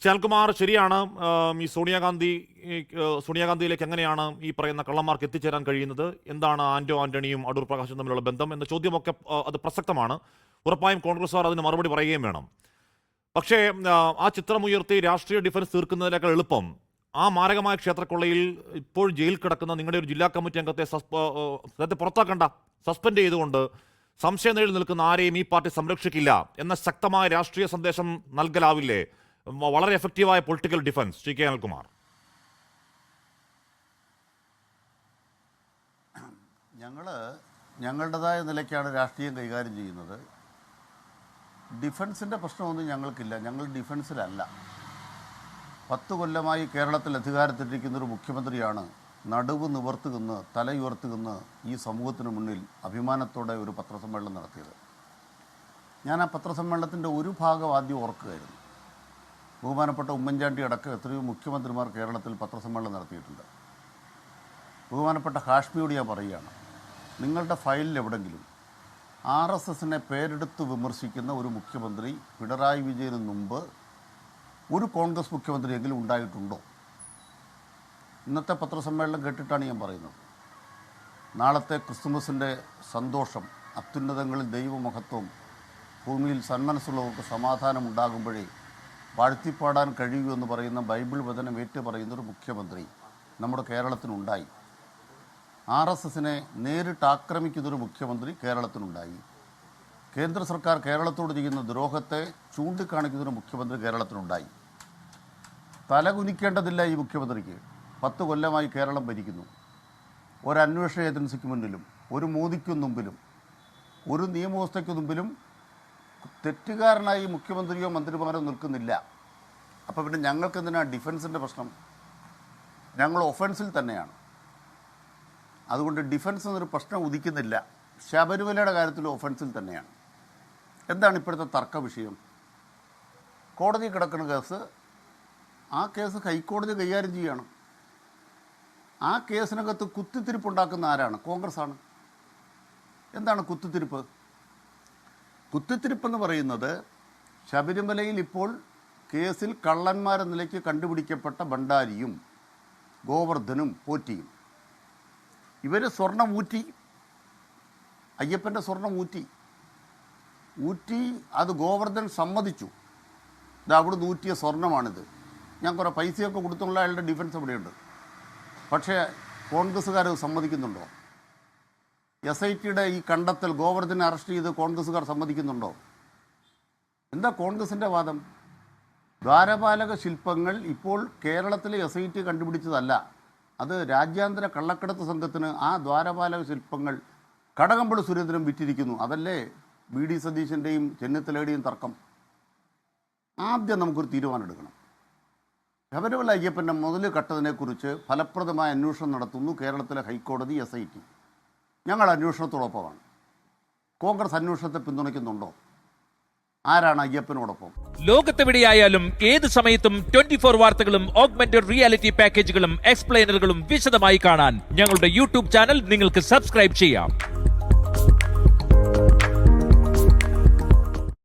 ശാൽകുമാർ, ശരിയാണ്. ഈ സോണിയാഗാന്ധിയിലേക്ക് എങ്ങനെയാണ് ഈ പറയുന്ന കള്ളന്മാർക്ക് എത്തിച്ചേരാൻ കഴിയുന്നത്? എന്താണ് ആന്റണിയും അടൂർ പ്രകാശും തമ്മിലുള്ള ബന്ധം എന്ന ചോദ്യമൊക്കെ അത് പ്രസക്തമാണ്. ഉറപ്പായും കോൺഗ്രസ്സുകാർ അതിന് മറുപടി പറയുകയും വേണം. പക്ഷേ ആ ചിത്രമുയർത്തി രാഷ്ട്രീയ ഡിഫൻസ് തീർക്കുന്നതിനേക്കാൾ എളുപ്പം ആ മാരകമായ ക്ഷേത്രക്കൊള്ളയിൽ ഇപ്പോൾ ജയിൽ കിടക്കുന്ന നിങ്ങളുടെ ഒരു ജില്ലാ കമ്മിറ്റി അംഗത്തെ പുറത്താക്കണ്ട, സസ്പെൻഡ് ചെയ്തുകൊണ്ട് സംശയം നേടി നിൽക്കുന്ന ആരെയും ഈ പാർട്ടി സംരക്ഷിക്കില്ല എന്ന ശക്തമായ രാഷ്ട്രീയ സന്ദേശം നൽകലാവില്ലേ? വളരെ എഫക്റ്റീവായ political defence. Shri K Anilkumar, ഞങ്ങളുടേതായ നിലയ്ക്കാണ് രാഷ്ട്രീയം കൈകാര്യം ചെയ്യുന്നത്. ഡിഫൻസിൻ്റെ പ്രശ്നമൊന്നും ഞങ്ങൾക്കില്ല. ഞങ്ങൾ ഡിഫൻസിലല്ല. 10 കൊല്ലമായി കേരളത്തിൽ അധികാരത്തിലിരിക്കുന്നൊരു മുഖ്യമന്ത്രിയാണ് നടുവ് നിവർത്തുകുന്ന് തലയുയർത്തുകുന്ന് ഈ സമൂഹത്തിന് മുന്നിൽ അഭിമാനത്തോടെ ഒരു പത്രസമ്മേളനം നടത്തിയത്. ഞാൻ ആ പത്രസമ്മേളനത്തിൻ്റെ ഒരു ഭാഗം ആദ്യം ഓർക്കുകയായിരുന്നു. ബഹുമാനപ്പെട്ട ഉമ്മൻചാണ്ടി അടക്കം എത്രയോ മുഖ്യമന്ത്രിമാർ കേരളത്തിൽ പത്രസമ്മേളനം നടത്തിയിട്ടുണ്ട്. ബഹുമാനപ്പെട്ട ഹാഷ്മിയോട് ഞാൻ പറയുകയാണ്, നിങ്ങളുടെ ഫയലിൽ എവിടെങ്കിലും RSSനെ പേരെടുത്ത് വിമർശിക്കുന്ന ഒരു മുഖ്യമന്ത്രി പിണറായി വിജയന് മുമ്പ് ഒരു കോൺഗ്രസ് മുഖ്യമന്ത്രിയെങ്കിലും ഉണ്ടായിട്ടുണ്ടോ? ഇന്നത്തെ പത്രസമ്മേളനം കേട്ടിട്ടാണ് ഞാൻ പറയുന്നത്. നാളത്തെ ക്രിസ്തുമസിൻ്റെ സന്തോഷം, അത്യുന്നതങ്ങളിൽ ദൈവമഹത്വം, ഭൂമിയിൽ സന്മനസ്സുള്ളവർക്ക് സമാധാനം ഉണ്ടാകുമ്പോഴേ വാഴ്ത്തിപ്പാടാൻ കഴിയൂ എന്ന് പറയുന്ന ബൈബിൾ വചനം ഏറ്റു പറയുന്നൊരു മുഖ്യമന്ത്രി നമ്മുടെ കേരളത്തിനുണ്ടായി. RSSനെ നേരിട്ട് ആക്രമിക്കുന്നൊരു മുഖ്യമന്ത്രി കേരളത്തിനുണ്ടായി. കേന്ദ്ര സർക്കാർ കേരളത്തോട് ചെയ്യുന്ന ദ്രോഹത്തെ ചൂണ്ടിക്കാണിക്കുന്നൊരു മുഖ്യമന്ത്രി കേരളത്തിനുണ്ടായി. തലകുനിക്കേണ്ടതില്ല ഈ മുഖ്യമന്ത്രിക്ക്. 10 കൊല്ലമായി കേരളം ഭരിക്കുന്നു. ഒരു അന്വേഷണ ഏജൻസിക്ക് മുന്നിലും ഒരു മോദിക്കും മുമ്പിലും ഒരു നിയമവ്യവസ്ഥയ്ക്ക് മുമ്പിലും തെറ്റുകാരനായി മുഖ്യമന്ത്രിയോ മന്ത്രിമാരോ നിൽക്കുന്നില്ല. അപ്പോൾ പിന്നെ ഞങ്ങൾക്ക് എന്തിനാണ് ഡിഫൻസിൻ്റെ പ്രശ്നം? ഞങ്ങൾ ഒഫൻസിൽ തന്നെയാണ്. അതുകൊണ്ട് ഡിഫൻസ് എന്നൊരു പ്രശ്നം ഉദിക്കുന്നില്ല. ശബരിമലയുടെ കാര്യത്തിൽ ഒഫൻസിൽ തന്നെയാണ്. എന്താണ് ഇപ്പോഴത്തെ തർക്ക വിഷയം? കോടതി കിടക്കുന്ന കേസ്, ആ കേസ് ഹൈക്കോടതി കൈകാര്യം ചെയ്യുകയാണ്. ആ കേസിനകത്ത് കുത്തിത്തിരിപ്പുണ്ടാക്കുന്ന ആരാണ്? കോൺഗ്രസ്സാണ്. എന്താണ് കുത്തിത്തിരിപ്പ്? കുത്തിത്തിരിപ്പെന്ന് പറയുന്നത് ശബരിമലയിൽ ഇപ്പോൾ കേസിൽ കള്ളന്മാരെന്ന നിലയ്ക്ക് കണ്ടുപിടിക്കപ്പെട്ട ഭണ്ഡാരിയും ഗോവർദ്ധനും പോറ്റിയും ഇവർ സ്വർണം ഊറ്റി, അയ്യപ്പൻ്റെ സ്വർണം ഊറ്റി അത് ഗോവർദ്ധൻ സമ്മതിച്ചു. ഇത് അവിടെ ഊറ്റിയ സ്വർണ്ണമാണിത്, ഞാൻ കുറേ പൈസയൊക്കെ കൊടുത്തുള്ള അയാളുടെ ഡിഫൻസ് എവിടെയുണ്ട്. പക്ഷേ കോൺഗ്രസ്സുകാർ സമ്മതിക്കുന്നുണ്ടോ? SITയുടെ ഈ കണ്ടെത്തൽ ഗോവർദ്ധനെ അറസ്റ്റ് ചെയ്ത് കോൺഗ്രസ്സുകാർ സമ്മതിക്കുന്നുണ്ടോ? എന്താ കോൺഗ്രസിൻ്റെ വാദം? ദ്വാരപാലക ശില്പങ്ങൾ ഇപ്പോൾ കേരളത്തിലെ SIT കണ്ടുപിടിച്ചതല്ല. അത് രാജ്യാന്തര കള്ളക്കടത്ത് സംഘത്തിന് ആ ദ്വാരപാലക ശില്പങ്ങൾ കടകംപള്ളി സുരേന്ദ്രൻ വിറ്റിരിക്കുന്നു. അതല്ലേ VD സതീശൻ്റെയും ചെന്നിത്തലയുടെയും തർക്കം? ആദ്യം നമുക്കൊരു തീരുമാനം എടുക്കണം. ശബരിമല അയ്യപ്പൻ്റെ മുതൽ കട്ടതിനെക്കുറിച്ച് ഫലപ്രദമായ അന്വേഷണം നടത്തുന്നു കേരളത്തിലെ ഹൈക്കോടതി, SIT. ഞങ്ങൾ അന്വേഷണത്തോടൊപ്പമാണ്. കോൺഗ്രസ് അന്വേഷണത്തെ പിന്തുണയ്ക്കുന്നുണ്ടോ? ആരാണ് അയ്യപ്പനോടൊപ്പം? ലോകത്തെവിടെയായാലും ഏത് സമയത്തും 24 വാർത്തകളും ഓഗ്മെന്റഡ് റിയാലിറ്റി പാക്കേജുകളും എക്സ്പ്ലെയിനറുകളും വിശദമായി കാണാൻ ഞങ്ങളുടെ YouTube ചാനൽ നിങ്ങൾക്ക് സബ്സ്ക്രൈബ് ചെയ്യാം.